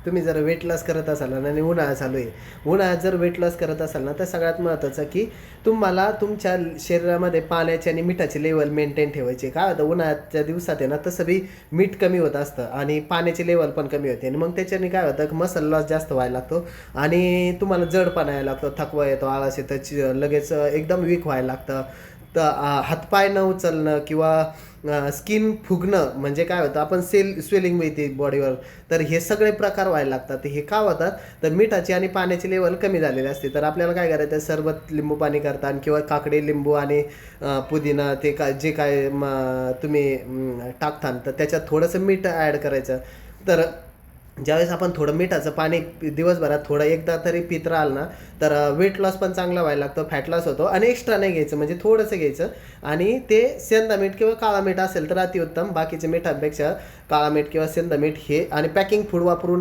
तुम्ही जर weight loss करत असाल ना आणि उन्हाळा चालू आहे, उन्हाळ्यात जर वेट लॉस करत असाल ना, तर सगळ्यात महत्त्वाचं की तुम्हाला तुमच्या शरीरामध्ये पाण्याची आणि मिठाची लेवल मेंटेन ठेवायची. काय होतं उन्हाळ्याच्या दिवसात आहे ना, तसं बी मीठ कमी होत असतं आणि पाण्याची लेवल पण कमी होते आणि मग त्याच्याने काय होतं की मसल लॉस जास्त व्हायला लागतो आणि तुम्हाला जडपणा यायला लागतो, थकवा येतो, आळस येतं, लगेच एकदम वीक व्हायला लागतं. तर हातपाय न उचलणं किंवा स्किन फुगणं म्हणजे काय होतं आपण स्वेलिंग येते बॉडीवर. तर हे सगळे प्रकार व्हायला लागतात. तर हे का होतात? तर मिठाची आणि पाण्याची लेवल कमी झालेली असते. तर आपल्याला काय करायचं आहे, सरबत लिंबू पाणी करता किंवा काकडी लिंबू आणि पुदिना ते काय जे काय तुम्ही टाकता तर त्याच्यात थोडंसं मीठ ॲड करायचं. तर ज्यावेळेस आपण थोडं मिठाचं पाणी दिवसभरात थोडं एकदा तरी पित राहाल ना, तर वेट लॉस पण चांगला व्हायला लागतो, फॅट लॉस होतो आणि एक्स्ट्रा नाही घ्यायचं म्हणजे थोडंसं घ्यायचं आणि ते सेंधा मीठ किंवा काळा मीठ असेल तर अतिउत्तम. बाकीच्या मिठांपेक्षा काळा मीठ किंवा सेंधा मीठ हे आणि पॅकिंग फूड वापरू नका.